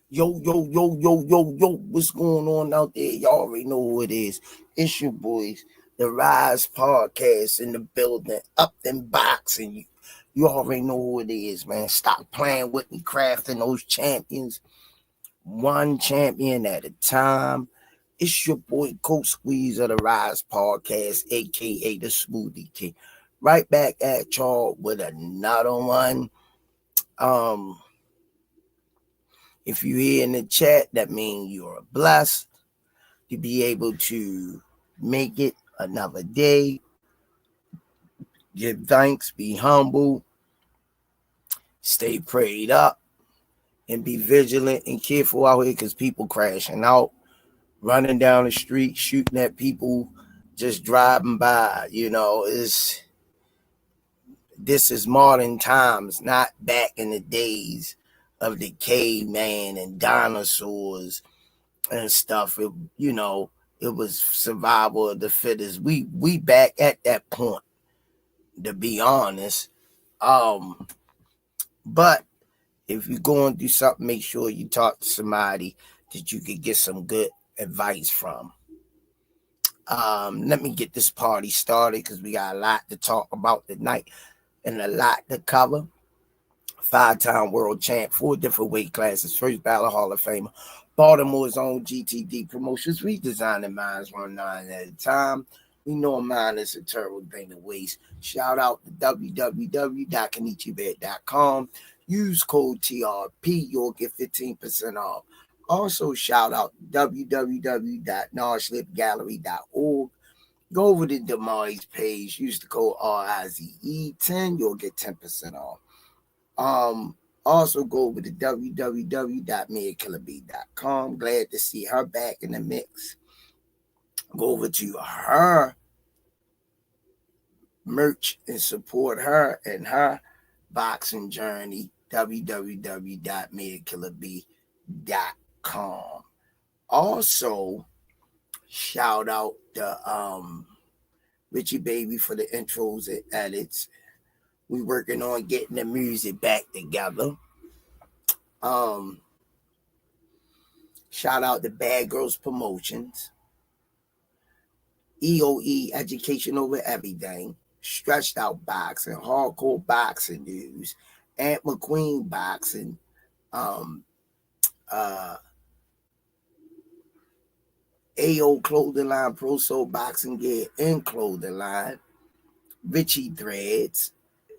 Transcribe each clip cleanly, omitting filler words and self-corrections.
Yo, yo, yo, yo, yo, yo, what's going on out there? Y'all already know who it is. It's your boys, the Rize Podcast in the building, up and boxing. You already know who it is, man. Stop playing with me, crafting those champions, one champion at a time. It's your boy, Coach Squeeze of the Rise Podcast, aka the Smoothie King. Right back at y'all with another one. Um, If you're here in the chat, that means you're blessed to be able to make it another day. Give thanks, be humble, stay prayed up, and be vigilant and careful out here because people crashing out, running down the street, shooting at people, just driving by. This is modern times, not back in the days of the caveman and dinosaurs and stuff. It was survival of the fittest. We back at that point, to be honest. But if you're going through something, make sure you talk to somebody that you could get some good advice from. Let me get this party started because we got a lot to talk about tonight and a lot to cover. 5-time world champ, 4 different weight classes, first ballot Hall of Famer. Baltimore's own GTD Promotions, redesigning minds 1-9 at a time. We know mine is a terrible thing to waste. Shout out to www.kenichibet.com. Use code TRP, you'll get 15% off. Also, shout out to www.narslipgallery.org. Go over to Damari's page, use the code RIZE10, you'll get 10% off. Also go over to www.miakillerb.com. Glad to see her back in the mix. Go over to her merch and support her and her boxing journey. www.miakillerb.com. Also, shout out to Richie Baby for the intros and edits. We working on getting the music back together. Shout out to Bad Girls Promotions. EOE, Education Over Everything. Stretched Out Boxing, Hardcore Boxing News. Aunt McQueen Boxing. AO Clothing Line, Pro Soul Boxing Gear and Clothing Line. Richie Threads.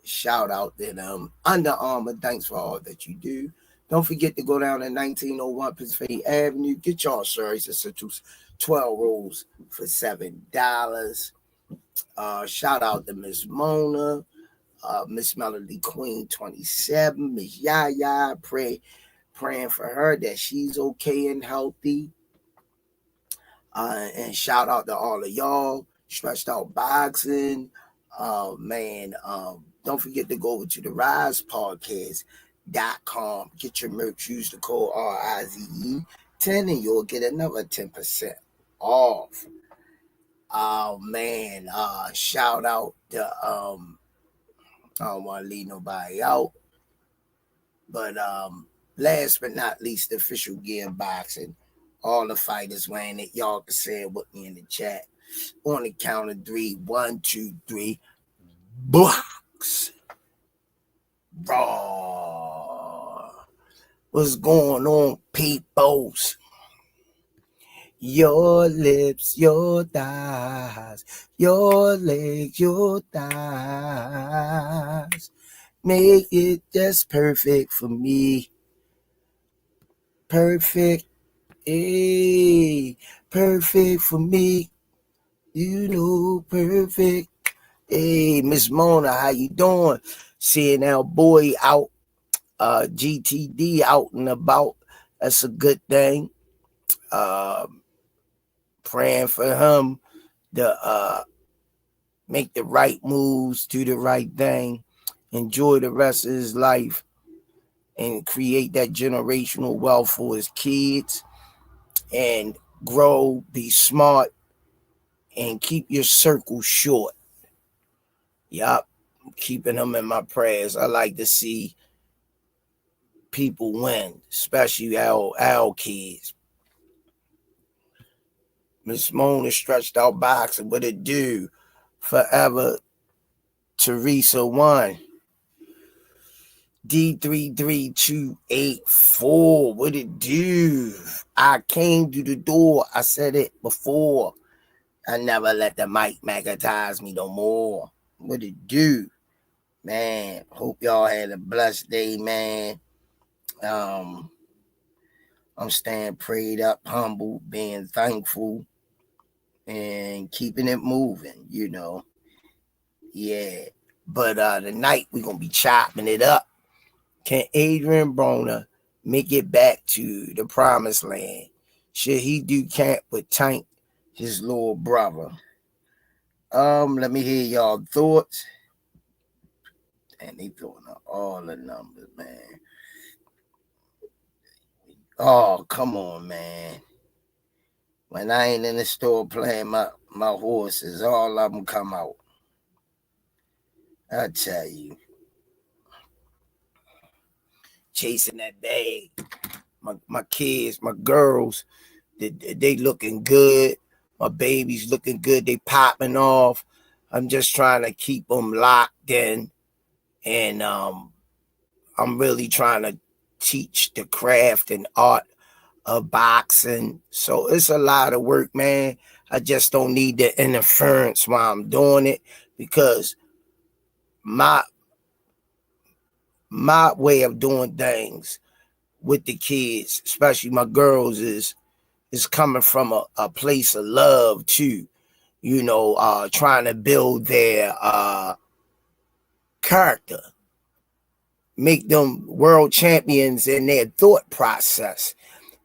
Shout out to them. Under Armour, thanks for all that you do. Don't forget to go down to 1901 Pennsylvania Avenue. Get y'all shirts. It's 12 rolls for $7. Shout out to Miss Mona, Miss Melody Queen 27, Miss Yaya. Praying for her that she's okay and healthy. And shout out to all of y'all. Stretched Out Boxing. Don't forget to go over to the Rise Podcast.com. Get your merch. Use the code RIZE10 and you'll get another 10% off. Shout out to I don't want to leave nobody out. But last but not least, the Official Gear Boxing. All the fighters wearing it. Y'all can say it with me in the chat. On the count of 3. 1, 2, 3. Box. Raw. What's going on, peoples? Your lips, your thighs, your legs, your thighs. Make it just perfect for me. Perfect. Hey, perfect for me. You know, perfect. Hey, Miss Mona, how you doing? Seeing our boy out, GTD out and about. That's a good thing. Praying for him to make the right moves, do the right thing, enjoy the rest of his life, and create that generational wealth for his kids, and grow, be smart, and keep your circle short. Yup, keeping them in my prayers. I like to see people win, especially our kids. Miss Mona stretched out boxing. What it do? Forever Teresa 1. D33284. What it do? I came through the door. I said it before. I never let the mic magnetize me no more. What it do? Man, hope y'all had a blessed day, man. I'm staying prayed up, humble, being thankful, and keeping it moving, you know. Yeah. But tonight we're gonna be chopping it up. Can Adrian Broner make it back to the promised land? Should he do camp with Tank, his little brother? Let me hear y'all thoughts. And they throwing out all the numbers, man. Oh, come on, man. When I ain't in the store playing my horses, all of them come out. I tell you. Chasing that bag. My kids, my girls, they looking good. My babies looking good. They popping off. I'm just trying to keep them locked in. And I'm really trying to teach the craft and art of boxing. So it's a lot of work, man. I just don't need the interference while I'm doing it, because my way of doing things with the kids, especially my girls, is coming from a place of love too. You know, trying to build their character, make them world champions in their thought process,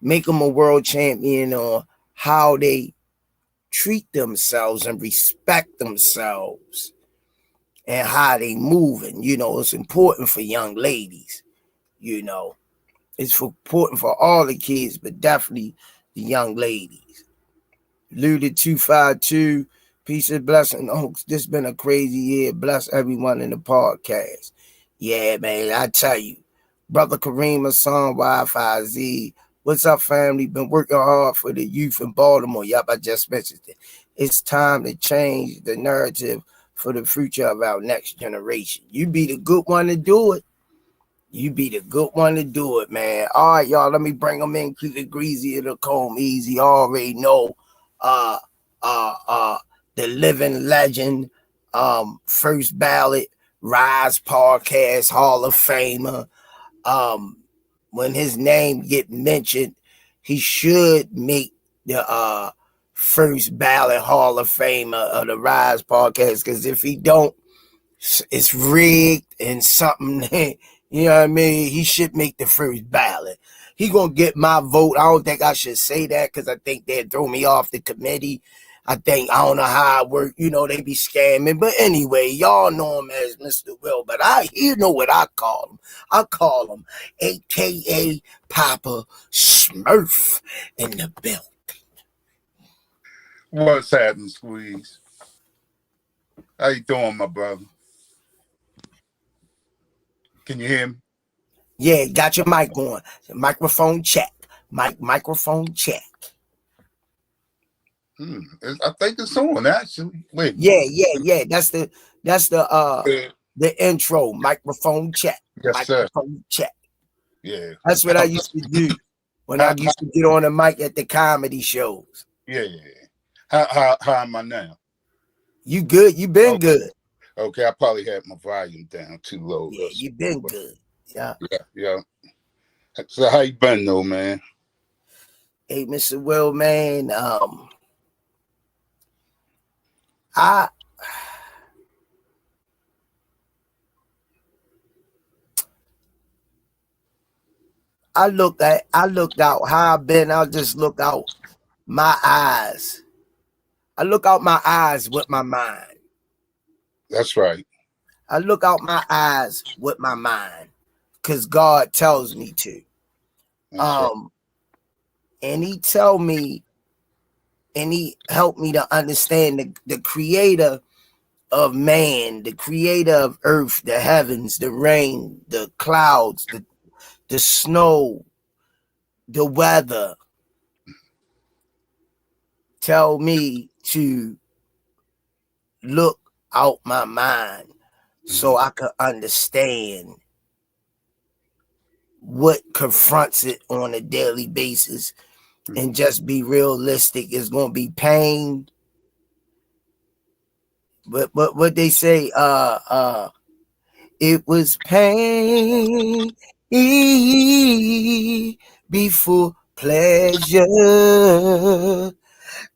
make them a world champion on how they treat themselves and respect themselves and how they moving. You know, it's important for young ladies. You know, it's important for all the kids, but definitely the young ladies. Looted 252, peace and blessing. Oh, this been a crazy year. Bless everyone in the podcast. Yeah, man, I tell you, brother Kareem Hassan, Wi-Fi Z. What's up, family? Been working hard for the youth in Baltimore. Yup, I just mentioned it. It's time to change the narrative for the future of our next generation. You be the good one to do it. You be the good one to do it, man. All right, y'all, let me bring them in. Keep it greasy to the comb easy. Already know the living legend, first ballot Rize podcast Hall of Famer. When his name get mentioned, he should make the first ballot Hall of Famer of the Rize podcast, because if he don't, it's rigged and something. You know what I mean? He should make the first ballot. He gonna get my vote. I don't think I should say that, because I think they'd throw me off the committee. I don't know how it work. You know, they be scamming. But anyway, y'all know him as Mr. Will. But you know what I call him. I call him AKA Papa Smurf in the belt. What's happening, Squeeze? How you doing, my brother? Can you hear me? Yeah, got your mic on. Microphone check. Microphone check. I think it's on, actually. Wait. Yeah. That's the intro. Microphone check. Yes, microphone sir. check. Yeah. That's what I used to do when I used to get on the mic at the comedy shows. Yeah. How am I now? You good? You been good. Okay, I probably had my volume down too low. Yeah, you been good. Yeah. So how you been though, man? Hey, Mr. Will, man. I looked out how I've been. I just look out my eyes. I look out my eyes with my mind. That's right. I look out my eyes with my mind, because God tells me to. Right. And he tell me, and he helped me to understand the creator of man, the creator of earth, the heavens, the rain, the clouds, the the snow, the weather tell me to look out my mind so I could understand what confronts it on a daily basis and just be realistic. It's going to be pain. But what they say, it was pain before pleasure.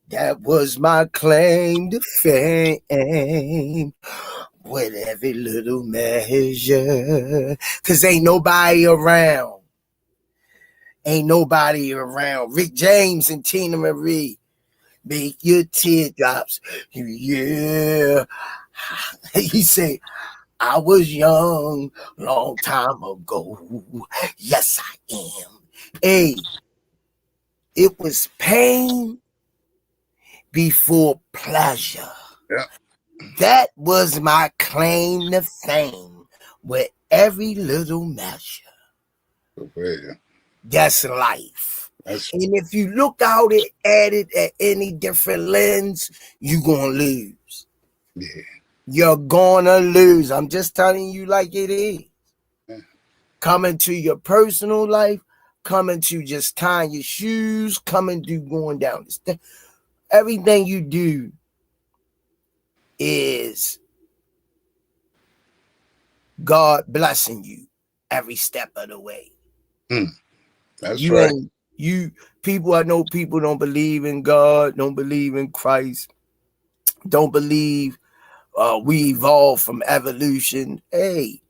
That was my claim to fame with every little measure. Cause ain't nobody around. Ain't nobody around. Rick James and Tina Marie. Make your teardrops. Yeah. He said, I was young long time ago. Yes, I am. Hey, it was pain before pleasure. Yeah. That was my claim to fame with every little measure. Yeah. That's life. That's And if you look out at it at any different lens, you're going to lose. yeah. You're going to lose. I'm just telling you like it is. Yeah. Coming to your personal life, coming to just tying your shoes, coming to going down the stairs. Everything you do is God blessing you every step of the way. That's You right. ain't people. I know people don't believe in God, don't believe in Christ, don't believe we evolved from evolution. Hey,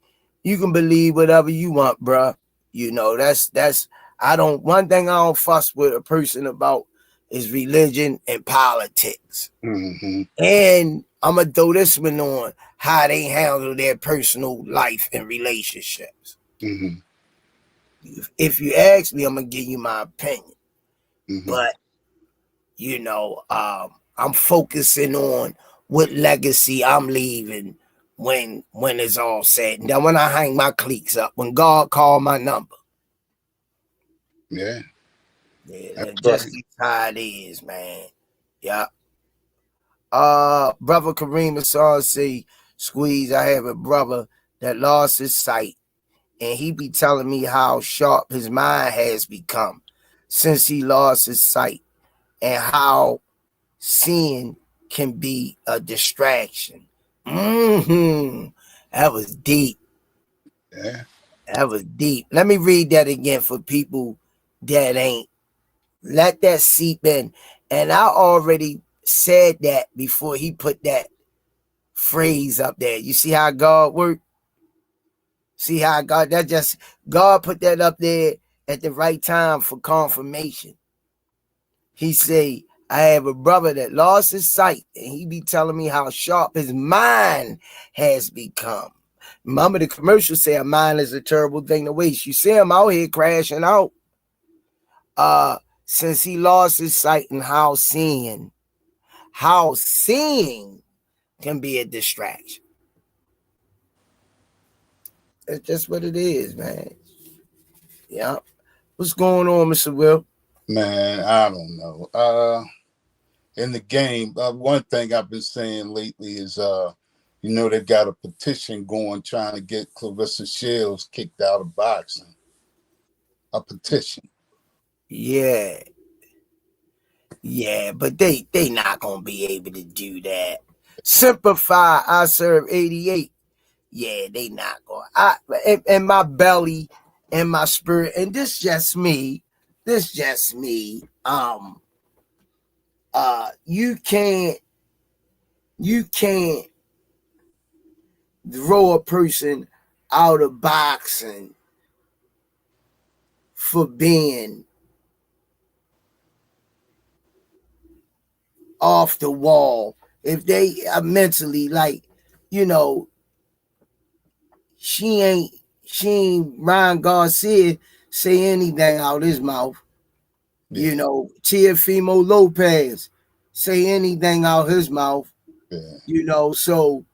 you can believe whatever you want, bruh. You know, that's one thing I don't fuss with a person about is religion and politics. Mm-hmm. And I'm gonna throw this one on how they handle their personal life and relationships. Mm-hmm. If you ask me, I'm gonna give you my opinion. Mm-hmm. But you know, I'm focusing on what legacy I'm leaving when it's all said. And then when I hang my cleats up, when God called my number. Yeah. Yeah, That's and just right. how it is, man. Yeah. Brother Kareem Hassan say, Squeeze, I have a brother that lost his sight, and he be telling me how sharp his mind has become since he lost his sight, and how seeing can be a distraction. That was deep. Yeah. That was deep. Let me read that again for people that ain't. Let that seep in. And I already said that before he put that phrase up there. You see how God worked? See how God put that up there at the right time for confirmation. He say, I have a brother that lost his sight, and he be telling me how sharp his mind has become. Remember the commercial say a mind is a terrible thing to waste. You see him out here crashing out. Since he lost his sight, and how seeing can be a distraction. That's just what it is, man. Yeah. What's going on, Mr. Will? Man, I don't know. In the game, one thing I've been saying lately is, they got a petition going trying to get Clarissa Shields kicked out of boxing. A petition. Yeah. Yeah, but they not gonna be able to do that. Simplify, I serve 88. Yeah, they not going. In my belly and my spirit, and this just me. This just me. You can't throw a person out of boxing for being off the wall. If they are mentally like, you know, she ain't Ryan Garcia say anything out his mouth. Yeah. Teofimo Lopez say anything out his mouth. Yeah. So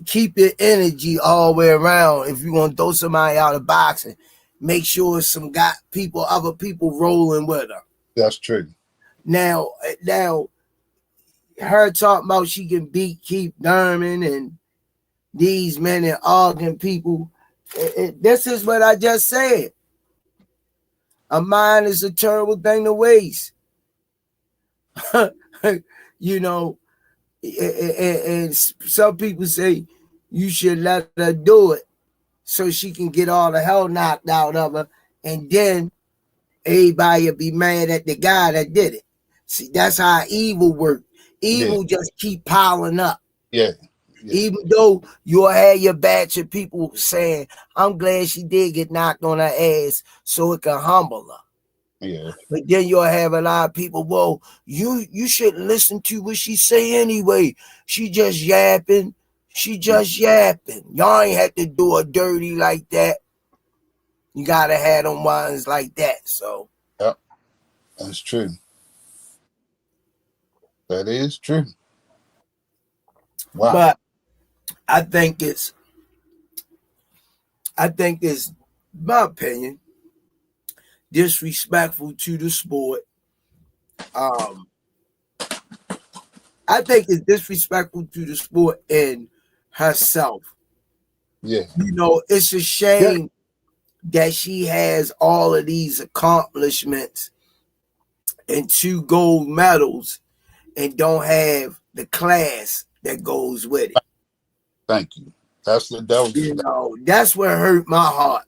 keep your energy all the way around if you're gonna throw somebody out of boxing. make sure some other people rolling with her. That's true. Now, her talking about she can beat Keith Thurman and these men and arguing people. This is what I just said. A mind is a terrible thing to waste. You know, and some people say you should let her do it so she can get all the hell knocked out of her, and then everybody will be mad at the guy that did it. See, that's how evil works. Evil just keep piling up. Yeah. Even though you'll have your batch of people saying, I'm glad she did get knocked on her ass so it can humble her. Yeah. But then you'll have a lot of people, well, you shouldn't listen to what she say anyway. She just yapping. Y'all ain't have to do her dirty like that. You gotta have them ones like that. So Yep. That's true. That is true. Wow. But I think it's my opinion, disrespectful to the sport. I think it's disrespectful to the sport and herself. Yeah. You know, it's a shame that she has all of these accomplishments and 2 gold medals and don't have the class that goes with it. Thank you. That's the devil's. You know, that's what hurt my heart.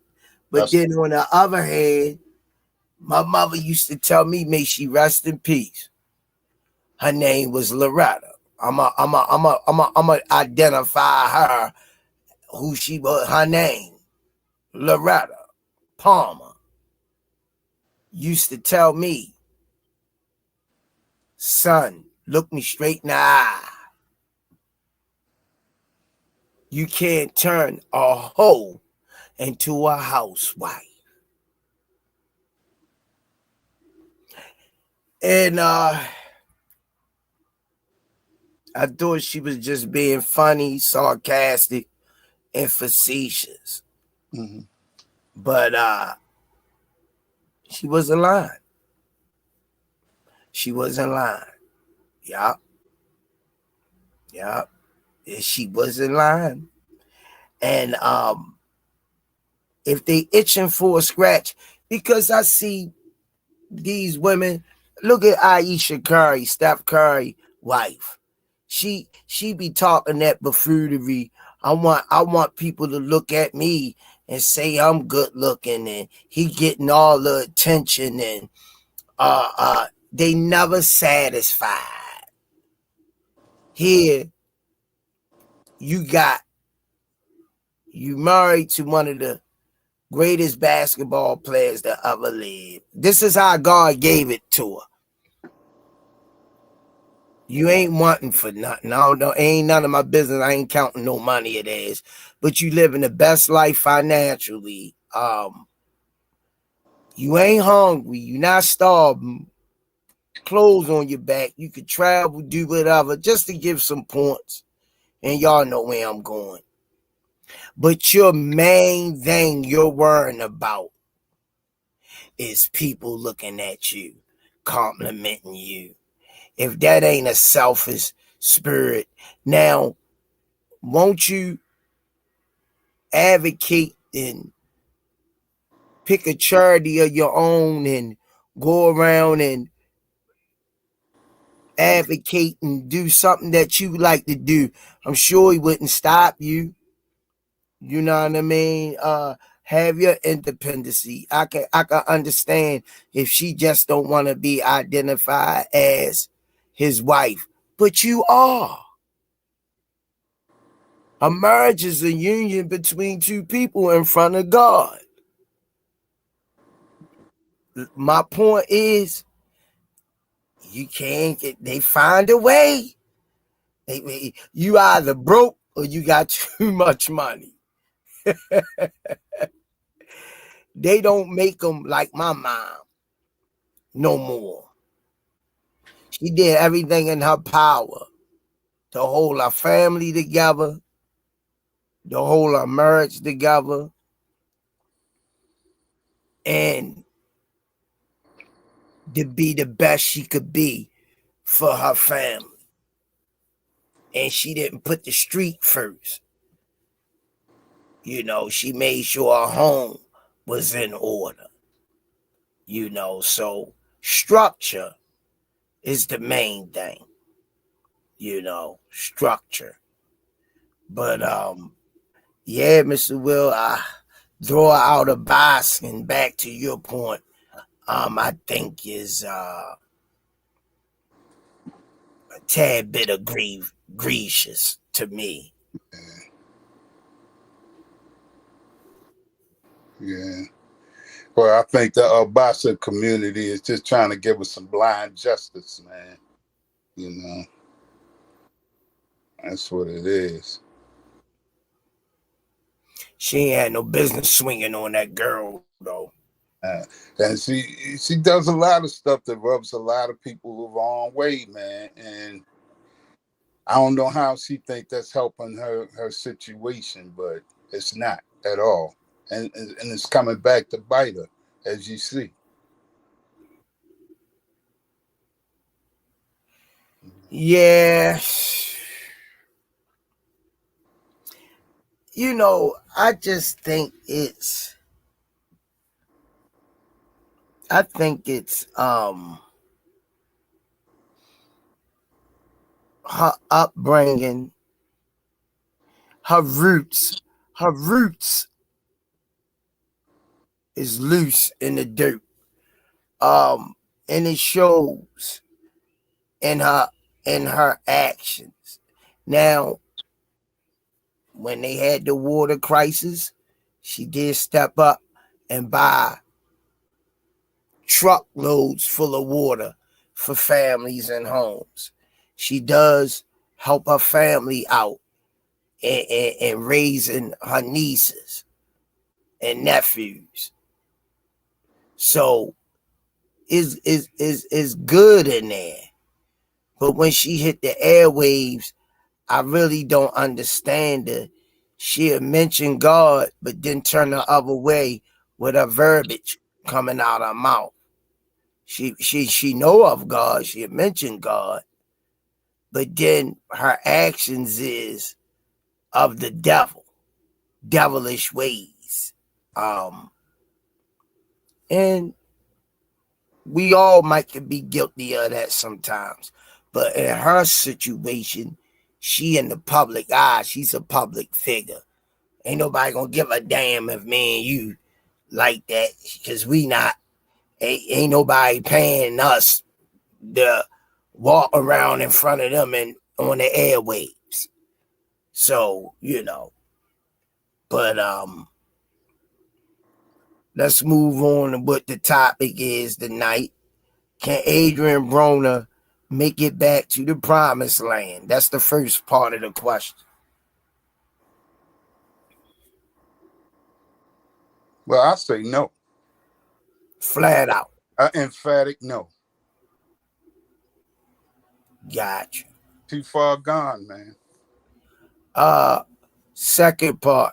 But then on the other hand, my mother used to tell me, may she rest in peace. Her name was Loretta. I'm a identify her who she was. Her name, Loretta Palmer, used to tell me, son, look me straight in the eye. You can't turn a hoe into a housewife. And I thought she was just being funny, sarcastic, and facetious. Mm-hmm. But she wasn't lying. She wasn't lying. Yeah. She wasn't lying. And if they itching for a scratch, because I see these women, look at Aisha Curry, Steph Curry wife. She be talking that buffoonery. I want people to look at me and say I'm good looking and he getting all the attention, and they never satisfied. Here you married to one of the greatest basketball players that ever lived. This is how God gave it to her. You ain't wanting for nothing. No, ain't none of my business. I ain't counting no money it is. But you living the best life financially. You ain't hungry. You not starving. Clothes on your back. You could travel, do whatever, just to give some points. And y'all know where I'm going. But your main thing you're worrying about is people looking at you, complimenting you. If that ain't a selfish spirit, now, won't you advocate and pick a charity of your own and go around and advocate and do something that you like to do? I'm sure he wouldn't stop you. You know what I mean? Have your independency. I can understand if she just don't want to be identified as his wife, but you are. A marriage is a union between 2 people in front of God. My point is, you can't get, they find a way. You either broke or you got too much money. They don't make them like my mom no more. She did everything in her power to hold our family together, to hold our marriage together. and to be the best she could be for her family. And she didn't put the street first. She made sure her home was in order. So structure is the main thing. Structure. But yeah, Mr. Will, I draw out a box, and back to your point, I think is a tad bit of gracious to me. Yeah. Well, I think the Abasa community is just trying to give us some blind justice, man. That's what it is. She ain't had no business swinging on that girl, though. And she does a lot of stuff that rubs a lot of people the wrong way, man. And I don't know how she think that's helping her situation, but it's not at all. And it's coming back to bite her, as you see. Yeah. I just think it's her upbringing, her roots is loose in the dirt. And it shows in her actions. Now, when they had the water crisis, she did step up and buy truckloads full of water for families and homes. She does help her family out and raising her nieces and nephews. So is good in there. But when she hit the airwaves, I really don't understand her. She'll mention God, but then turn the other way with her verbiage coming out her mouth. She know of God, she'll mention God, but then her actions is of the devil, devilish ways. And we all might be guilty of that sometimes. But in her situation, she in the public eye, she's a public figure. Ain't nobody gonna give a damn if me and you like that, because we not. Ain't nobody paying us to walk around in front of them and on the airwaves. So, but let's move on to what the topic is tonight. Can Adrian Broner make it back to the promised land? That's the first part of the question. Well, I say no. Flat out. Emphatic no. Gotcha. Too far gone, man. Second part.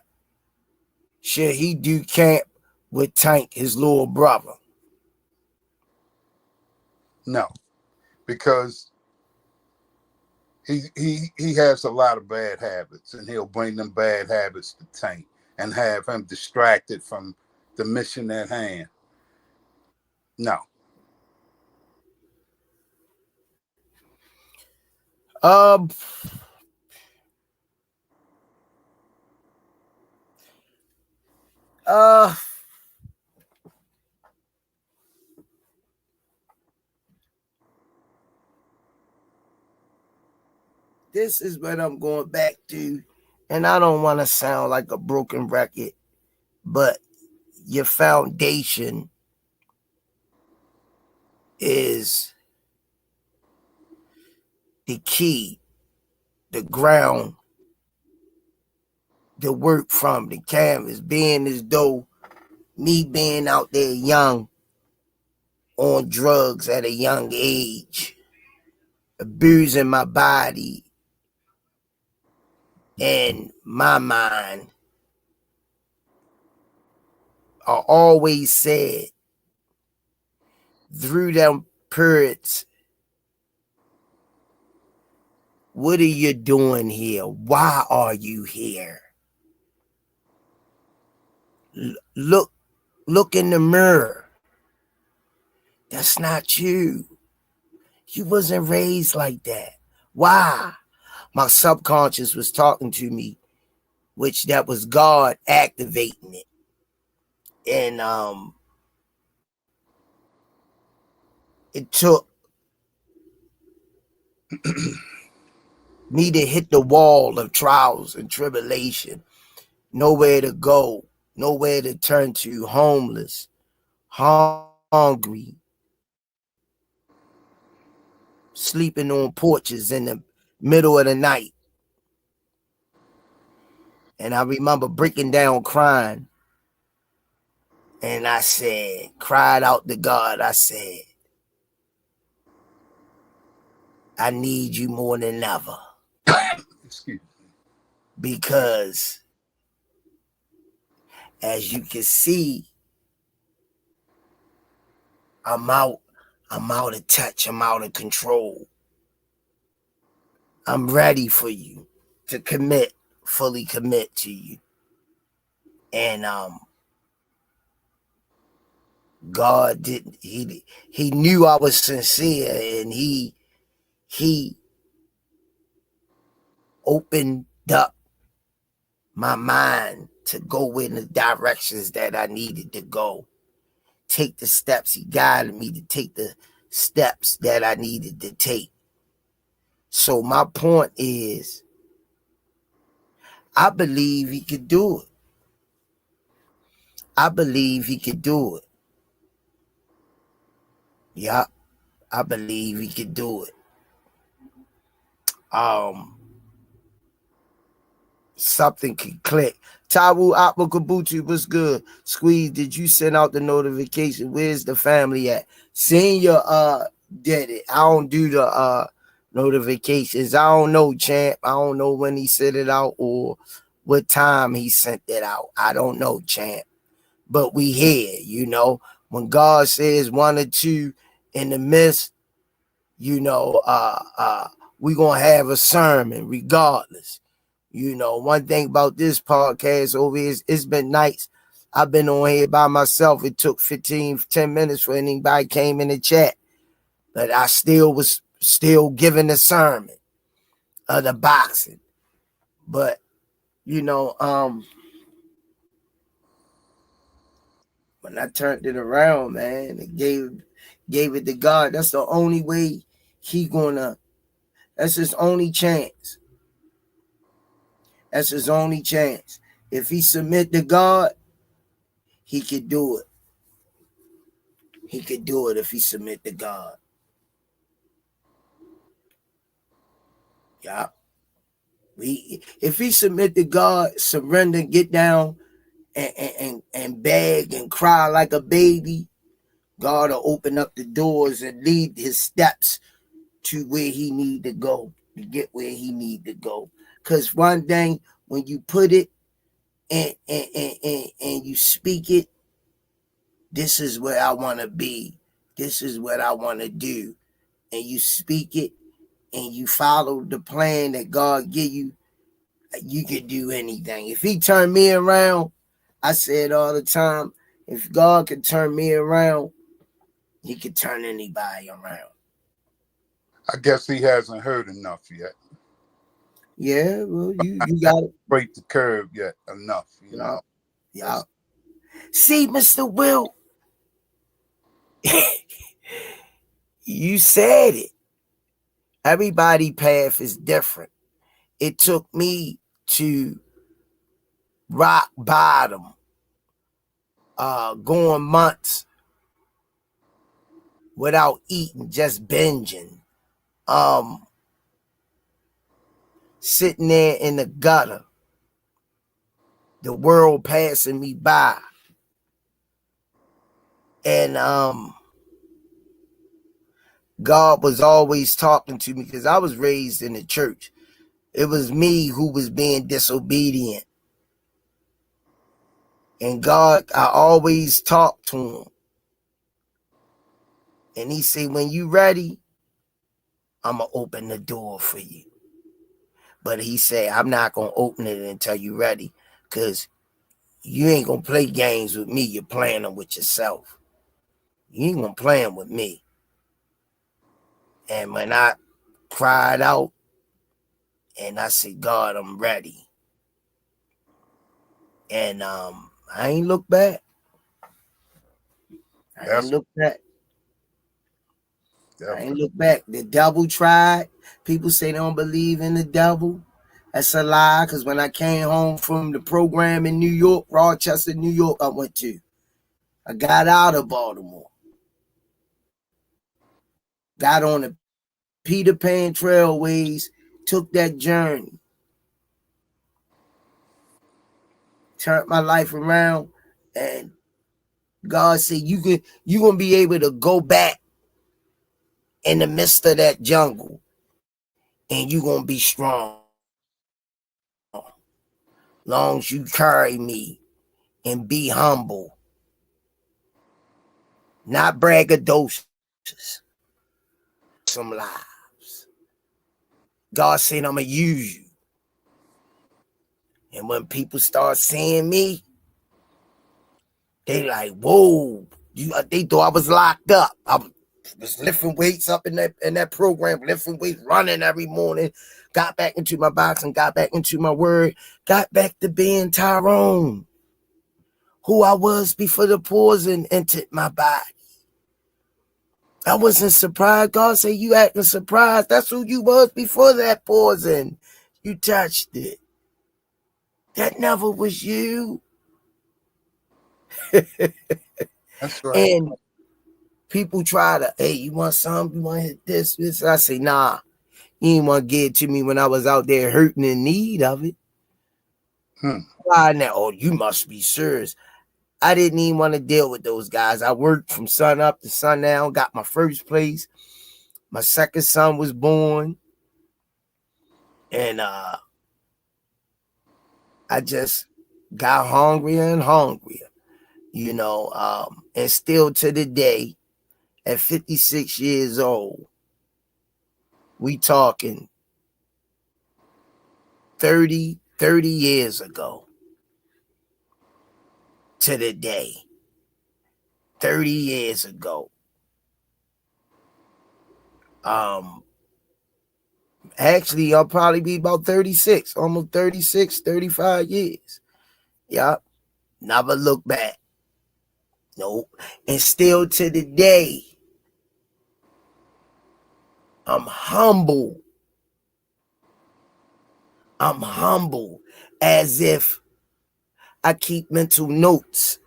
Should he do camp with Tank, his little brother? No, because he has a lot of bad habits, and he'll bring them bad habits to Tank and have him distracted from the mission at hand. No. Um, uh, this is what I'm going back to, and I don't want to sound like a broken record, but your foundation is the key, the ground, the work from the canvas, being as though me being out there young on drugs at a young age, abusing my body and my mind, I always said through them periods, what are you doing here? Why are you here? Look in the mirror. That's not you. You wasn't raised like that. Why? My subconscious was talking to me, which that was God activating it. And it took me to hit the wall of trials and tribulation, nowhere to go, nowhere to turn to, homeless, hungry, sleeping on porches in the middle of the night. And I remember breaking down crying. And I said, cried out to God, I said, I need you more than ever. Excuse me. Because as you can see, I'm out of touch, I'm out of control. I'm ready for you to commit, fully commit to you. And God didn't, he knew I was sincere, and he opened up my mind to go in the directions that I needed to go. Take the steps. He guided me to take the steps that I needed to take. So my point is, I believe he could do it. I believe he could do it. Yeah, I believe he could do it. Something could click. Tawu Apakabuchi, what's good? Squeeze, did you send out the notification? Where's the family at? Senior did it. I don't do the notifications. I don't know, champ. I don't know when he sent it out or what time he sent it out. I don't know, champ. But we here, you know. When God says one or two in the midst, you know, we gonna have a sermon regardless. You know, one thing about this podcast over here is it's been nights I've been on here by myself. It took 10 minutes for anybody came in the chat. But I was still giving the sermon of the boxing. But, you know, when I turned it around, man, it gave it to God. That's the only way that's his only chance. That's his only chance. If he submit to God, he could do it. He could do it if he submit to God. Yeah. If he submit to God, surrender, get down and beg and cry like a baby, God will open up the doors and lead his steps to where he need to go, to get where he need to go. Because one thing, when you put it and you speak it, this is where I want to be. This is what I want to do. And you speak it and you follow the plan that God give you, you can do anything. If he turned me around, I say it all the time, if God could turn me around, he could turn anybody around. I guess he hasn't heard enough yet. Yeah, well, you got to break the curve yet enough, you know. Yeah. See, Mr. Will, you said it. Everybody's path is different. It took me to rock bottom, going months without eating, just binging, sitting there in the gutter, the world passing me by. And God was always talking to me because I was raised in the church. It was me who was being disobedient. And God, I always talk to him. And he said, when you ready, I'm going to open the door for you. But he said, I'm not going to open it until you ready. Because you ain't going to play games with me. You're playing them with yourself. You ain't going to play them with me. And when I cried out and I said, God, I'm ready. And I ain't look back. I ain't look back. I ain't look back. The devil tried. People say they don't believe in the devil. That's a lie, because when I came home from the program in New York, Rochester, New York, I went to, I got out of Baltimore. Got on the Peter Pan Trailways, took that journey. Turned my life around, and God said, you're going to be able to go back in the midst of that jungle, and you're going to be strong. Long as you carry me and be humble, not braggadocious, some lives. God said, I'm going to use you. And when people start seeing me, they like, whoa, they thought I was locked up. I was lifting weights up in that program, lifting weights, running every morning, got back into my boxing, got back into my word, got back to being Tyrone, who I was before the poison entered my body. I wasn't surprised. God said, you acting surprised. That's who you was before that poison. You touched it. That never was you. That's right. And people try to, hey, you want something? You want to hit this? I say, nah. You didn't want to give it to me when I was out there hurting in need of it. Why now? Oh, you must be serious. I didn't even want to deal with those guys. I worked from sun up to sundown, got my first place. My second son was born. And I just got hungrier and hungrier, and still to the day, at 56 years old, we talking 30 years ago to the day, 30 years ago. Actually, I'll probably be about 36, almost 36, 35 years. Yep. Never look back. Nope. And still to the day, I'm humble. I'm humble, as if I keep mental notes.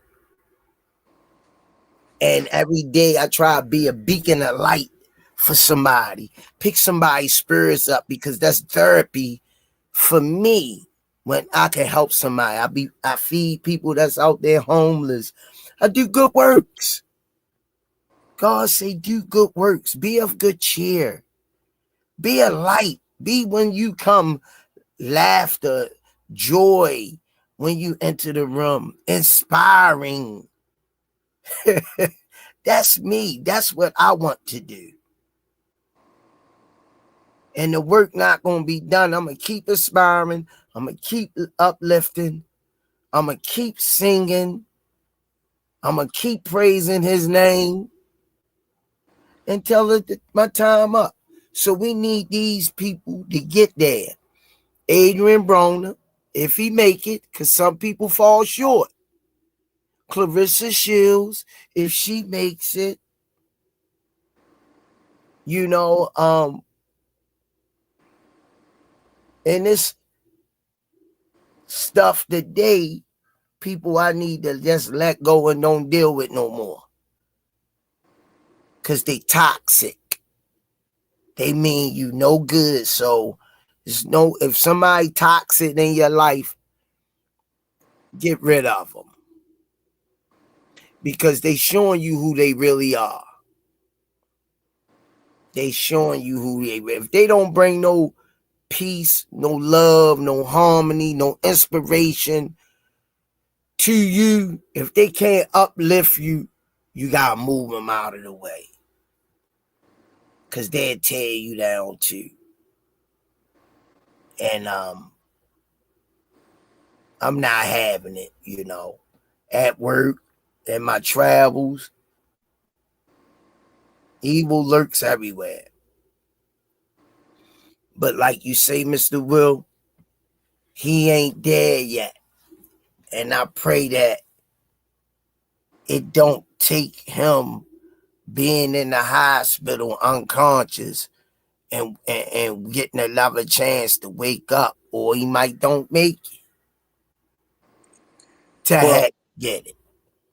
And every day I try to be a beacon of light for somebody. Pick somebody's spirits up, because that's therapy for me. When I can help somebody, I feed people that's out there homeless. I do good works. God say, do good works. Be of good cheer. Be a light. Be, when you come, laughter, joy, when you enter the room, inspiring. That's me. That's what I want to do. And the work not going to be done. I'm going to keep inspiring. I'm going to keep uplifting. I'm going to keep singing. I'm going to keep praising his name until my time up. So we need these people to get there. Adrian Broner, if he make it, because some people fall short. Clarissa Shields, if she makes it. And this stuff today, people I need to just let go and don't deal with no more. Because they toxic. They mean you no good. So if somebody toxic in your life, get rid of them. Because they showing you who they really are. They showing you who they really. If they don't bring no peace, no love, no harmony, no inspiration to you, if they can't uplift you, you gotta move them out of the way. Cause they'll tear you down too. And I'm not having it, At work, in my travels, evil lurks everywhere. But like you say, Mr. Will, he ain't there yet. And I pray that it don't take him being in the hospital unconscious and getting another chance to wake up, or he might don't make it to Well, get it.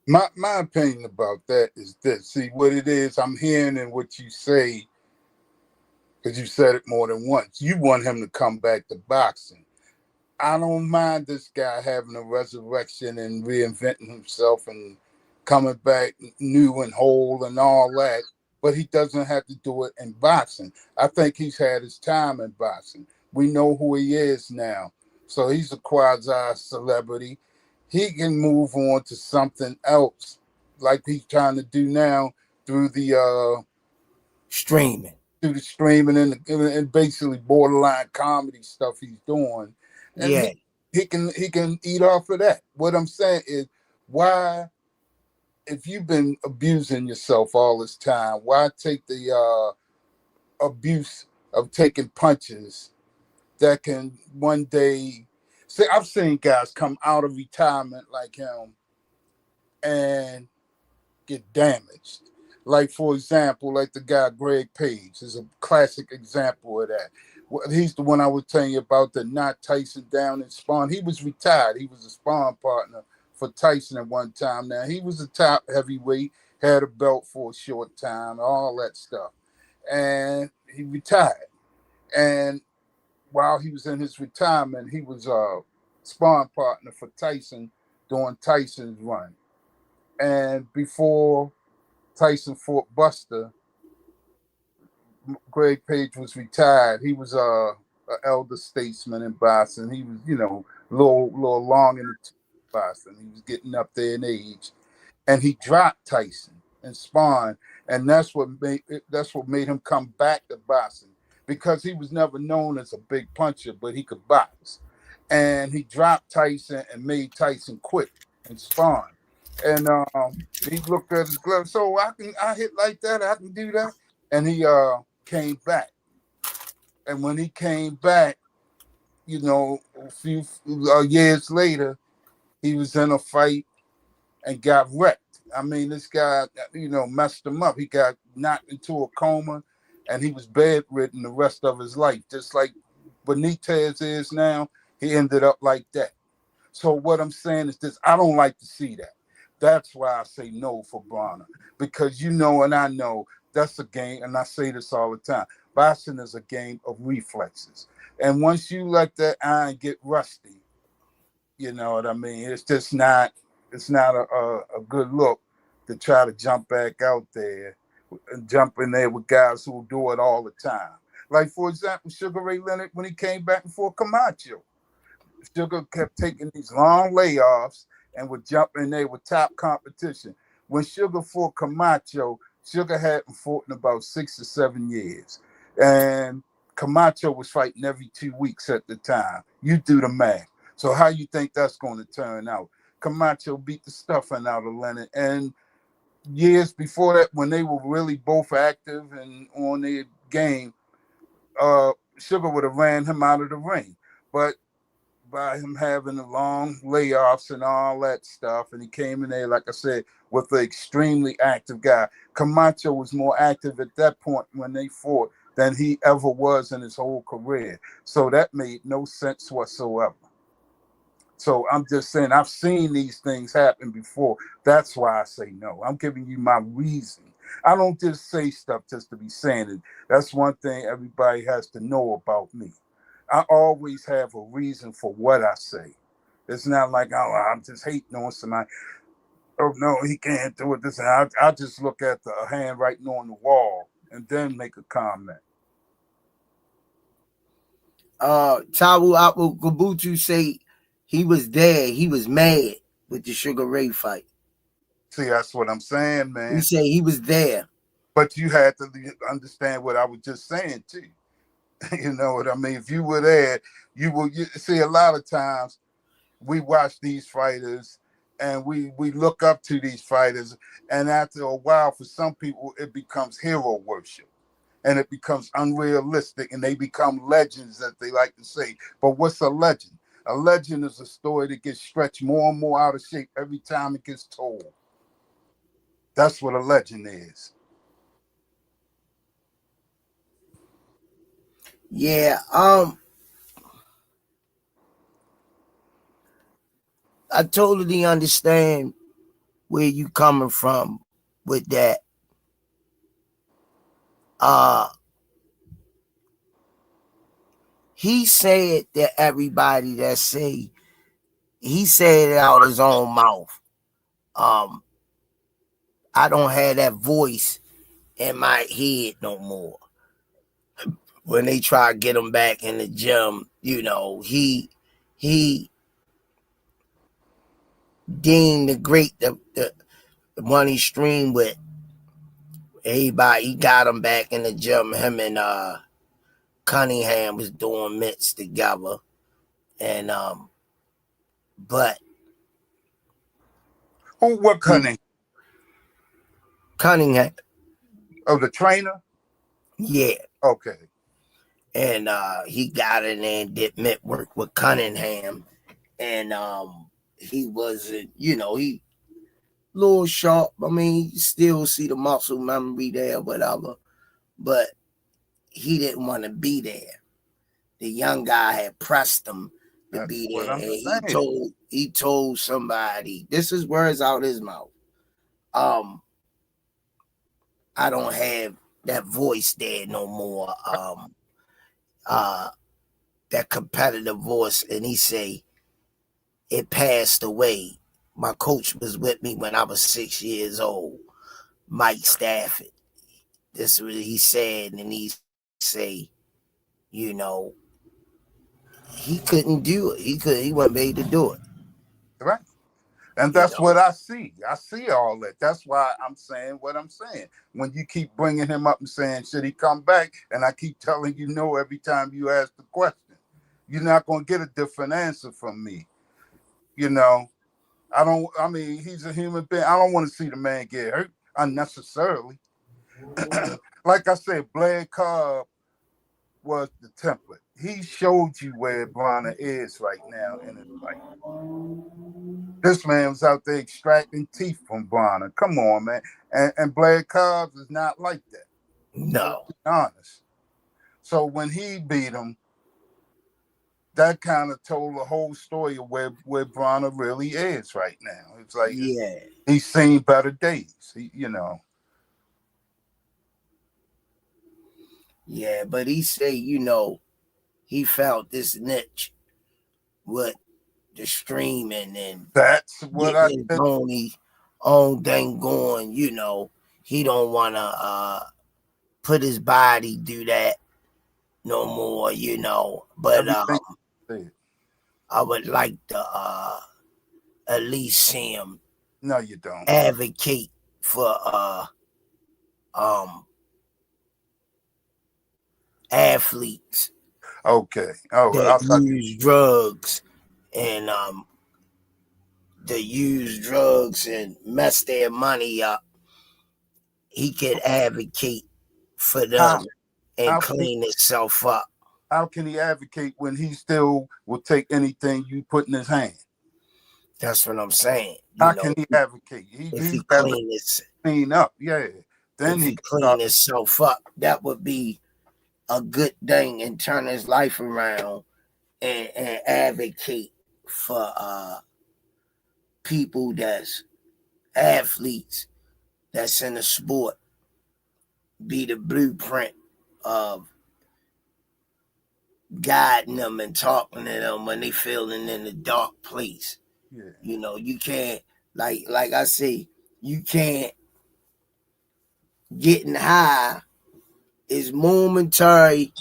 my opinion about that is this. See, what it is, I'm hearing in what you say, because you said it more than once. You want him to come back to boxing. I don't mind this guy having a resurrection and reinventing himself and coming back new and whole and all that, but he doesn't have to do it in boxing. I think he's had his time in boxing. We know who he is now. So he's a quasi celebrity. He can move on to something else like he's trying to do now through the streaming. Through the streaming and basically borderline comedy stuff he's doing. And yeah. He can eat off of that. What I'm saying is, why, if you've been abusing yourself all this time, why take the abuse of taking punches that can one day see? I've seen guys come out of retirement like him and get damaged. Like, for example, like the guy Greg Page is a classic example of that. He's the one I was telling you about that knocked Tyson down in Spawn. He was retired. He was a Spawn partner for Tyson at one time. Now, he was a top heavyweight, had a belt for a short time, all that stuff. And he retired. And while he was in his retirement, he was a Spawn partner for Tyson during Tyson's run. And before Tyson fought Buster, Greg Page was retired. He was a elder statesman in boxing. He was, a little long in the boxing. He was getting up there in age, and he dropped Tyson and Spawn, and that's what made him come back to boxing, because he was never known as a big puncher, but he could box, and he dropped Tyson and made Tyson quit and Spawn. And he looked at his glove. So I hit like that. I can do that. And he came back. And when he came back, a few years later, he was in a fight and got wrecked. I mean, this guy, messed him up. He got knocked into a coma, and he was bedridden the rest of his life. Just like Benitez is now, he ended up like that. So what I'm saying is this: I don't like to see that. That's why I say no for Broner, because and I know that's a game, and I say this all the time. Boxing is a game of reflexes, and once you let that iron get rusty, you know what I mean. It's just not. It's not a good look to try to jump back out there and jump in there with guys who do it all the time. Like, for example, Sugar Ray Leonard, when he came back before Camacho, Sugar kept taking these long layoffs and would jump in there with top competition. When Sugar fought Camacho, Sugar hadn't fought in about 6 or 7 years. And Camacho was fighting every 2 weeks at the time. You do the math. So how you think that's going to turn out? Camacho beat the stuffing out of Leonard. And years before that, when they were really both active and on their game, Sugar would have ran him out of the ring. But by him having the long layoffs and all that stuff, and he came in there, like I said, with an extremely active guy. Camacho was more active at that point when they fought than he ever was in his whole career. So that made no sense whatsoever. So I'm just saying, I've seen these things happen before. That's why I say no. I'm giving you my reason. I don't just say stuff just to be saying it. That's one thing everybody has to know about me. I always have a reason for what I say. It's not like, oh, I'm just hating on somebody. Oh, no, he can't do it. This, I just look at the handwriting on the wall and then make a comment. Tawu Abu Kabutu say he was there. He was mad. with the Sugar Ray fight. See, that's what I'm saying, He man. said he was there. But you had to understand what I was just saying too. You know what I mean? If you were there, you see a lot of times we watch these fighters and we look up to these fighters, and after a while, for some people, it becomes hero worship. And it becomes unrealistic, and they become legends, as they like to say. But what's a legend? A legend is a story that gets stretched more and more out of shape every time it gets told. That's what a legend is. Yeah, I totally understand where you coming from with that. Uh he said that everybody that say he said it out his own mouth. Um, I don't have that voice in my head no more. When they try to get him back in the gym, he deemed the one he streamed with everybody. He got him back in the gym. Him and Cunningham was doing mitts together, and but What Cunningham? Cunningham, Oh, the trainer? yeah, Okay. and he got in there and did mitt work with Cunningham, and he wasn't, he little sharp. I mean, you still see the muscle memory there, whatever, but he didn't want to be there. The young guy had pressed him to That's be what there, I'm and saying. he told somebody, this is words out his mouth. I don't have that voice there no more. That competitive voice, and he say it passed away. My coach was with me when I was 6 years old, Mike Stafford. This is what he said, and he say, you know, he couldn't do it. He wasn't made to do it. Right. And You that's know. what I see. I see all that. That's why I'm saying what I'm saying. When you keep bringing him up and saying, should he come back? And I keep telling you no every time you ask the question. You're not going to get a different answer from me. You know, I mean, he's a human being. I don't want to see the man get hurt unnecessarily. Like I said, Blair Cobb was the template. He showed you where Broner is right now in his life. This man was out there extracting teeth from Broner. Come on, man. And Blair Cobb is not like that. Let's No. be honest. So when he beat him, that kind of told the whole story of where Broner really is right now. It's like Yeah. he's seen better days. You know. Yeah, but he say, he found this niche with the streaming and That's what I getting his said. own thing going. He don't want to put his body do that no more. But Everything said. I would like to at least see him No, you don't. advocate for um athletes Okay. Oh, that I thought you. use drugs and mess their money up. He could advocate for How them and how can he clean itself up. how can he advocate when he still will take anything you put in his hand? That's what I'm saying. How can he advocate? If He's he got to clean his clean up. Yeah. Then if he he can clean start. himself up, that would be a good thing and turn his life around and advocate for people that's athletes that's in the sport, be the blueprint of guiding them and talking to them when they feeling in a dark place. Yeah. You can't, like I say, you can't. Getting high is momentary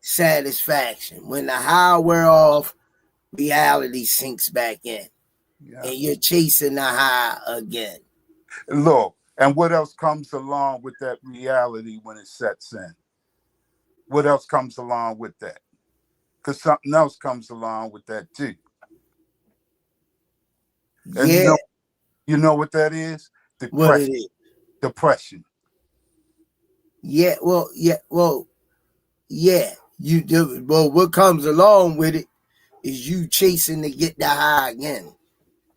satisfaction. When the high wear off, reality sinks back in. Yeah. and you're chasing the high again. Look, and what else comes along with that reality when it sets in? What else comes along with that? Because something else comes along with that too. And Yeah, you know what that is? what it Depression. is. Depression. Yeah. You do. Well, what comes along with it is you chasing to get the high again.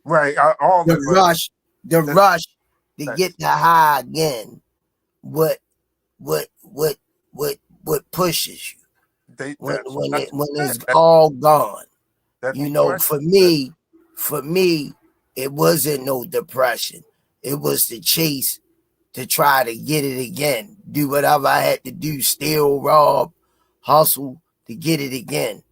Right. All The of us. rush, the That's rush to get depression. the high again. What, what, what, what pushes you when That's when what I it just when said. it's all gone? That You know, depression. for me, it wasn't no depression. It was the chase to try to get it again. Do whatever I had to do, steal, rob, hustle to get it again.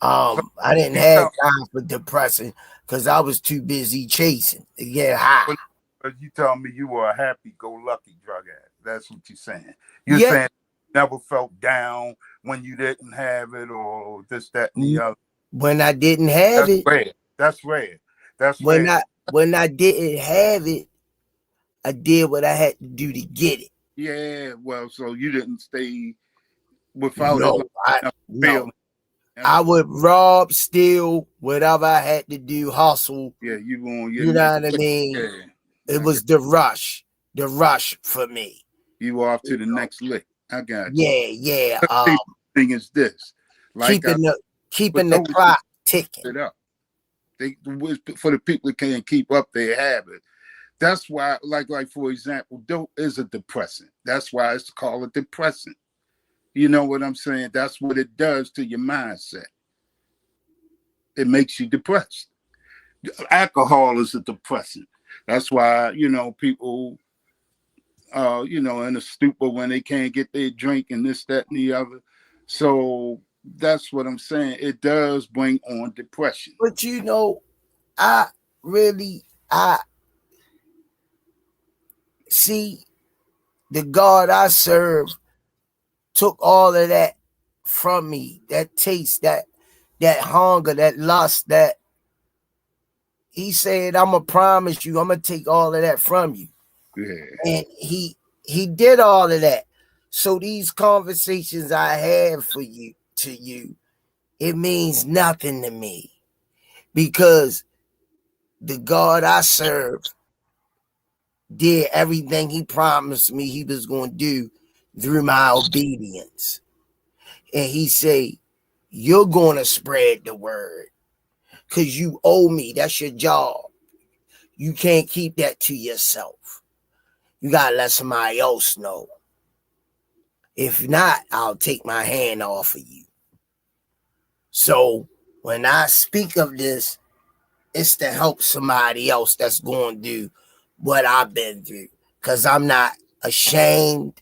So I didn't you have tell time for depressing because I was too busy chasing to get high. but you tell me you were a happy-go-lucky drug addict. That's what you're saying. You're Yeah, saying you never felt down when you didn't have it, or this, that, and the other. when I didn't have That's it, rare. That's rare. That's rare. when I didn't have it, I did what I had to do to get it. Yeah. Well, so you didn't stay without it, like No, I never no. failing. Never. I would rob, steal, whatever I had to do, hustle. Yeah. You on your You know next what I lick. mean? Yeah. It I got was the rush for me. you off to You the know? next lick. I got you. Yeah. The thing is this, like I, Keeping the but keeping the those clock ticking. it up. They for the people that can't keep up their habit. That's why, like for example, dope is a depressant. That's why it's called a depressant. You know what I'm saying? That's what it does to your mindset. It makes you depressed. Alcohol is a depressant. That's why people, in a stupor when they can't get their drink and this, that, and the other. So that's what I'm saying. It does bring on depression. But I I see the God I serve took all of that from me. That taste, that hunger, that lust, that he said, I'm gonna promise you, I'm gonna take all of that from you. Yeah, And he did all of that. So these conversations I have to you, it means nothing to me because the God I serve did everything he promised me he was going to do through my obedience. And he say, you're going to spread the word because you owe me. That's your job. You can't keep that to yourself. You got to let somebody else know. If not, I'll take my hand off of you. So when I speak of this, it's to help somebody else that's going to do what I've been through because I'm not ashamed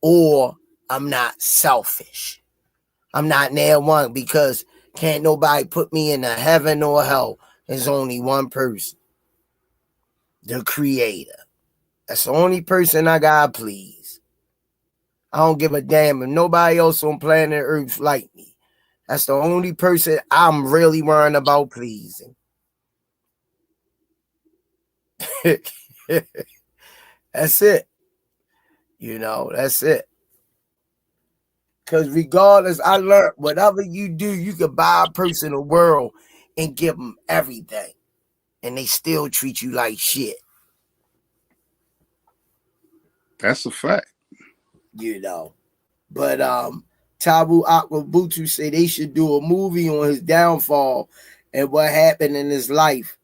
or I'm not selfish. I'm not near one because can't nobody put me in a heaven or hell. There's only one person, the creator. That's the only person I gotta please. I don't give a damn if nobody else on planet Earth like me. That's the only person I'm really worrying about pleasing. That's it. That's it. Because regardless, I learned whatever you do, you can buy a person a world and give them everything. And they still treat you like shit. that's a fact. you know. But Tabu Akwabutu say they should do a movie on his downfall and what happened in his life,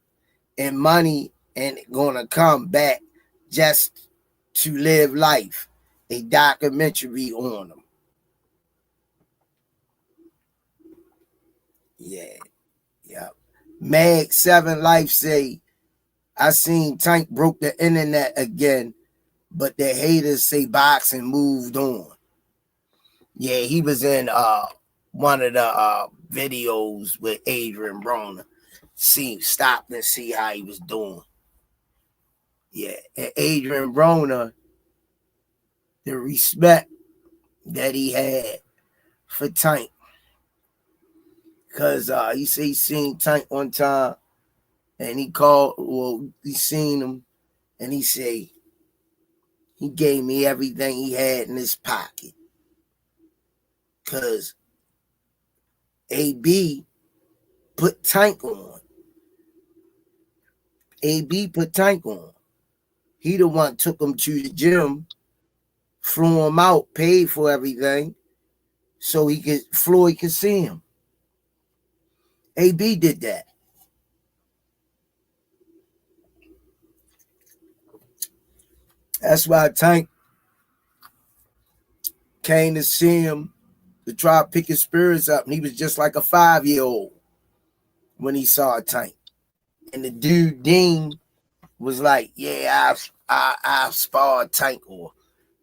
and money and gonna come back just to live life. A documentary on him. Yeah, yeah. Mag 7 Life say I seen Tank broke the internet again, but the haters say boxing moved on. Yeah, he was in one of the videos with Adrian Broner. Stopped and see how he was doing. Yeah, and Adrian Broner, the respect that he had for Tank, because he said he seen Tank one time And he called, well, he seen him, and he say, he gave me everything he had in his pocket. Because AB put Tank on. AB put Tank on. He the one took him to the gym, flew him out, paid for everything, so Floyd could see him. AB did that. That's why Tank came to see him to try to pick his spirits up, and he was just like a 5-year-old when he saw a Tank. And the dude Dean was like, "Yeah, I spar Tank or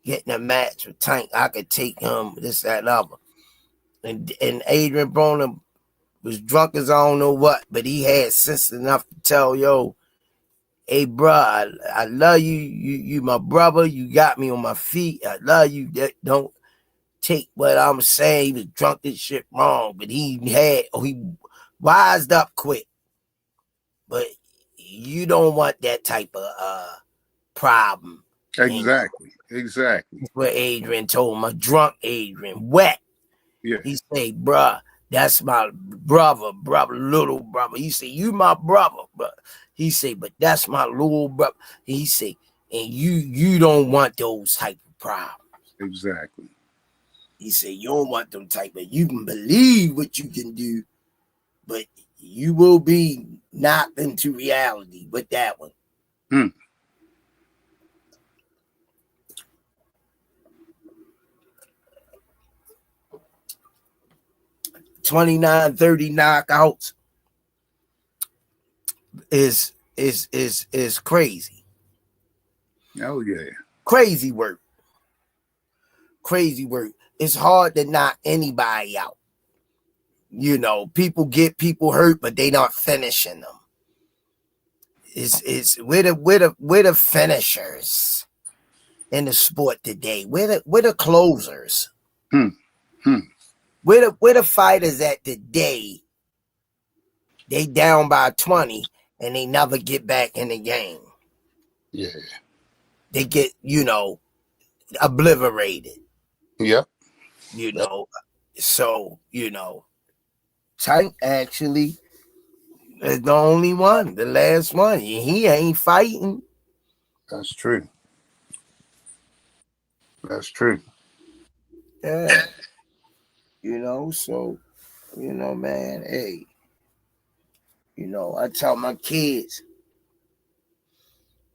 get in a match with Tank. I could take him, this, that, and other." And Adrian Broner was drunk as I don't know what, but he had sense enough to tell, "Yo, hey, bro, I love you. You my brother. You got me on my feet. I love you. Don't take what I'm saying." He was drunk this shit wrong, but he wised up quick. But you don't want that type of problem. Exactly. What Adrian told him, a drunk Adrian, wet. Yeah. He say, "Bruh, that's my brother, little brother." He say, "You my brother, but he say, but that's my little brother." He say, "And you don't want those type of problems." Exactly. He said, "You don't want them type of, you can believe what you can do, but you will be knocked into reality with that one." 29, 30 knockouts is crazy. Oh yeah. Crazy work. It's hard to knock anybody out. You know, people get people hurt, but they not finishing them. It's we're the finishers in the sport today. We're the closers. We're the fighters that today they down by 20 and they never get back in the game. Yeah. They get, obliterated. Yep. So, Tank actually is the only one, the last one. He ain't fighting. That's true. Yeah. So, man, hey, I tell my kids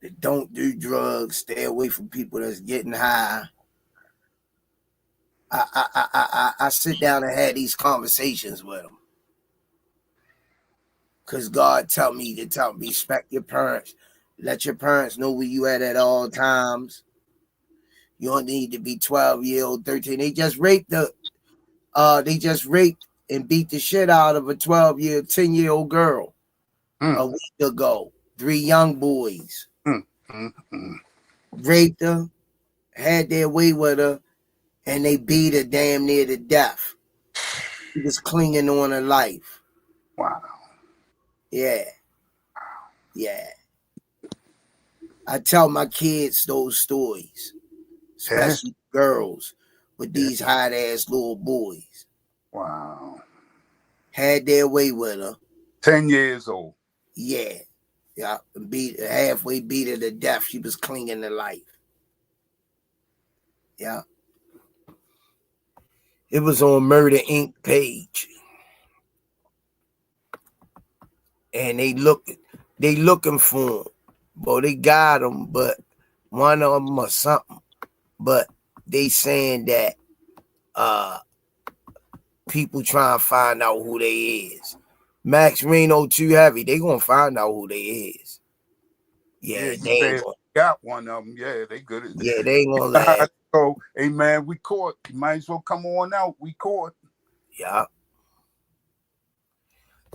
that don't do drugs, stay away from people that's getting high. I sit down and have these conversations with them. Because God tell me respect your parents. Let your parents know where you at all times. You don't need to be 12-year-old, 13. They just raped and beat the shit out of a 10-year-old girl a week ago. 3 young boys. Raped her, had their way with her, and they beat her damn near to death. She was clinging on her life. Wow. Yeah. I tell my kids those stories, especially girls with these hot-ass little boys. Wow. Had their way with her. 10 years old. Yeah. Halfway beat her to death. She was clinging to life. Yeah. It was on Murder Inc. page. And they looking for him. Well, they got him, but one of them or something. But they saying that people trying to find out who they is. Max Reno too heavy. They gonna find out who they is. Yeah, they ain't gonna, got one of them. Yeah, they good at that. Yeah, they ain't gonna let. So, hey man, we caught. You might as well come on out. We caught. Yeah.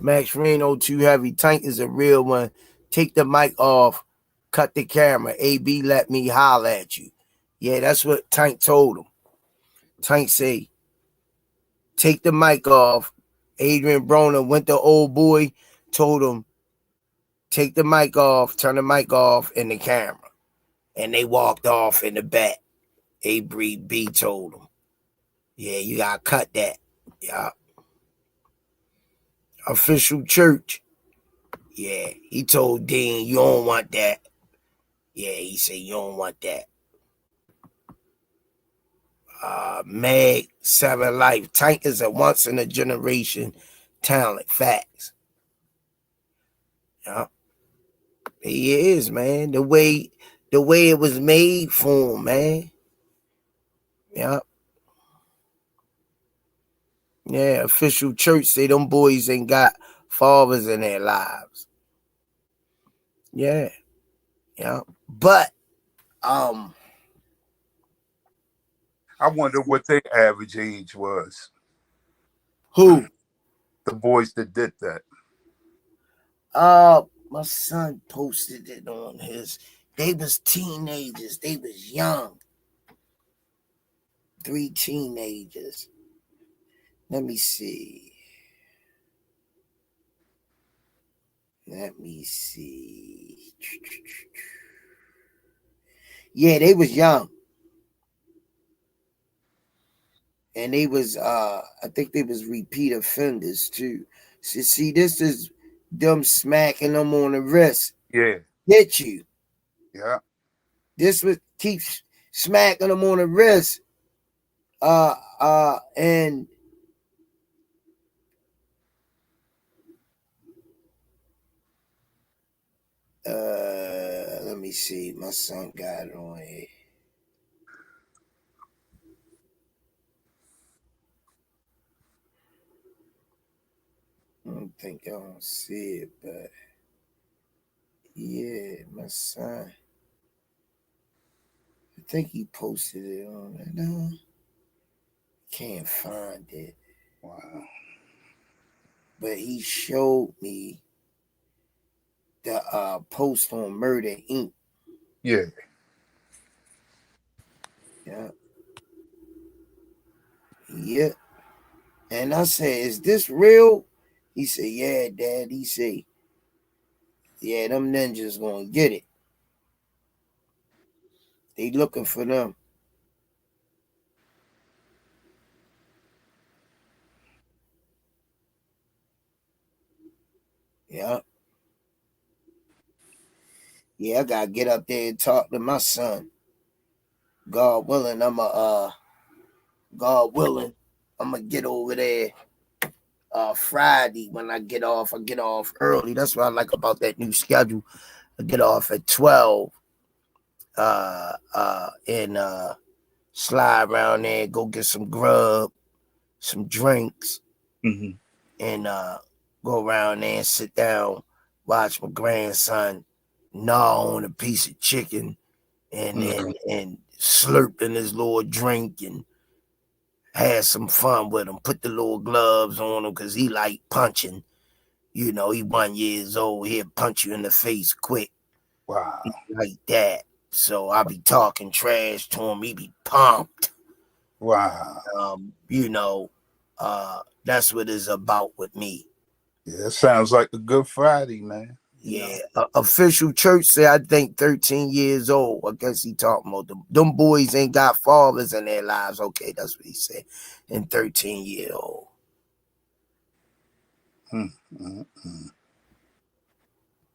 Max Reno too heavy. Tank is a real one. Take the mic off. Cut the camera. AB, let me holler at you. Yeah, that's what Tank told him. Tank say, take the mic off. Adrian Broner went to old boy, told him, take the mic off, turn the mic off in the camera. And they walked off in the back. Avery B told them, yeah, you gotta cut that. Yeah. Official church. Yeah. He told Dean, you don't want that. Yeah, he said, you don't want that. Meg, 7 Life. Tank is a once in a generation talent. Facts. Yeah. He is, man. The way it was made for him, man. Yeah. Yeah, official church say them boys ain't got fathers in their lives. Yeah. Yeah. But I wonder what their average age was. who? The boys that did that. My son posted it on his. They was teenagers. They was young. 3 teenagers. Let me see. Yeah, they was young. And they was I think they was repeat offenders too. So, see, this is them smacking them on the wrist. Yeah. Hit you. Yeah. This was keeps smacking them on the wrist. And let me see. My son got it on here. I don't see it, but yeah, my son. I think he posted it on there. No, can't find it. Wow. But he showed me the post on Murder Inc. Yeah. Yeah. Yeah. And I said, is this real? He said, yeah, Dad. He said, yeah, them ninjas gonna get it. They looking for them. Yeah. Yeah, I gotta get up there and talk to my son. God willing, God willing, I'm gonna get over there Friday when I get off. I get off early. That's what I like about that new schedule. I get off at 12. And slide around there, go get some grub, some drinks, Mm-hmm. and go around there and sit down, watch my grandson gnaw on a piece of chicken and Mm-hmm. and slurp in his little drink and have some fun with him. Put the little gloves on him because he like punching. You know, he 1 years old. He'll punch you in the face quick. Wow. Like that. So I be talking trash to him. He be pumped. Wow. You know, that's what it's about with me. Yeah, it sounds like a good Friday, man. Yeah, official church say I think 13 years old. I guess he talking about them boys ain't got fathers in their lives. Okay, that's what he said. And 13-year-old.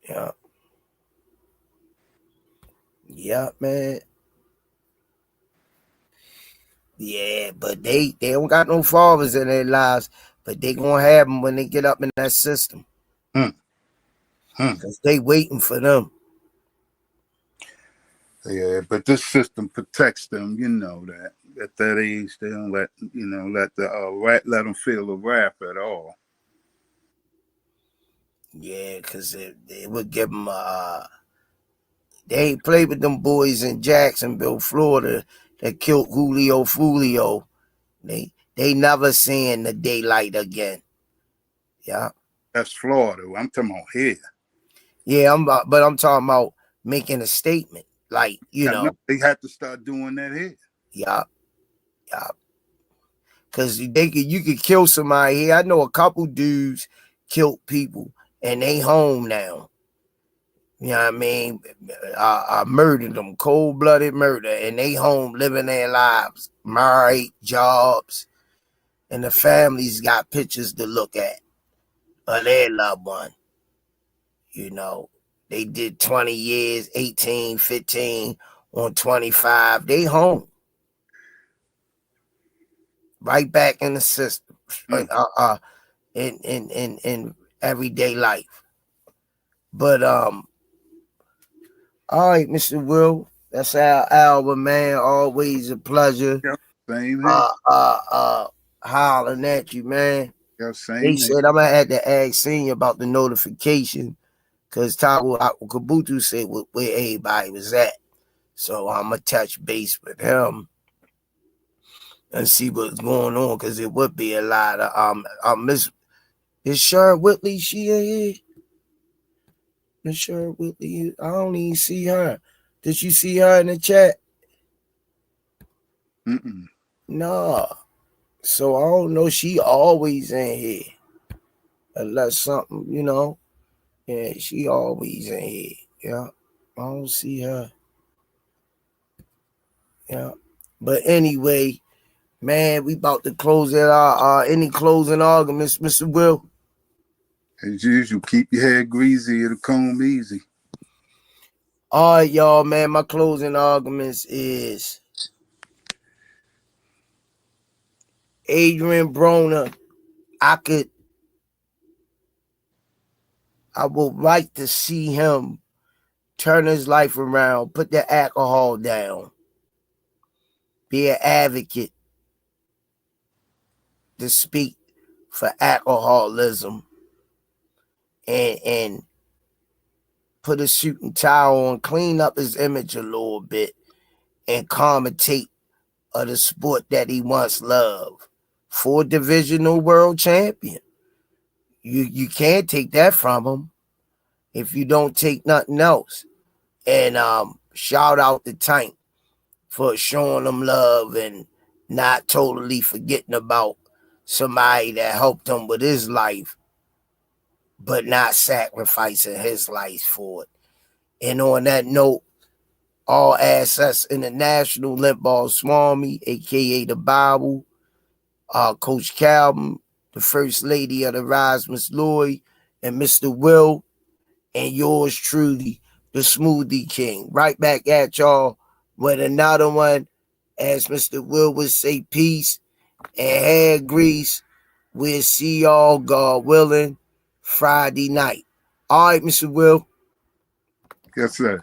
Yeah. Yeah, man. Yeah, but they don't got no fathers in their lives, but they gonna have them when they get up in that system. Because they waiting for them. Yeah, but this system protects them. You know that at that age they don't let let them feel the wrath at all. Yeah, because it would give them they ain't played with them boys in Jacksonville, Florida that killed Julio Fulio. They never seeing the daylight again. Yeah. That's Florida. I'm talking about here. Yeah, but I'm talking about making a statement. Like, you I know know. they had to start doing that here. Yeah. Yeah. Because you could kill somebody here. I know a couple dudes killed people and they home now. You know what I mean? Murdered them, cold-blooded murder, and they home living their lives, married, jobs, and the families got pictures to look at of their loved one. You know, they did 20 years, 18, 15 on 25. They home. Right back in the system. In everyday life. But all right, Mr. Will. That's our album, man. Always a pleasure. Yeah, same here. Hollering at you, man. Yeah, They same here. said I'm gonna have to ask Senior about the notification because Taco Kabutu said where everybody was at. So I'm gonna touch base with him and see what's going on because it would be a lot of Miss is Sharon Whitley. She in here? Miss Sharon Whitley. I don't even see her. Did you see her in the chat? Mm-mm. No. So I don't know. She always in here. Unless something, you know. Yeah, she always in here. Yeah. I don't see her. Yeah. But anyway, man, we about to close it out. Any closing arguments, Mr. Will? As usual, keep your hair greasy, it'll comb easy. All right, y'all, man. My closing arguments is Adrian Broner. I would like to see him turn his life around, put the alcohol down, be an advocate to speak for alcoholism, and put a suit and tie on, clean up his image a little bit, and commentate of the sport that he once loved. 4-divisional world champion. You can't take that from him if you don't take nothing else. And shout out to Tank for showing them love and not totally forgetting about somebody that helped him with his life, but not sacrificing his life for it. And on that note, all assets international, Limp Ball Swami, aka the Bible, Coach Calvin, the First Lady of the Rize, Miss Lloyd, and Mr. Will, and yours truly, the Smoothie King. Right back at y'all with another one. As Mr. Will would say, peace and hair grease. We'll see y'all, God willing, Friday night. All right, Mr. Will. Yes, sir.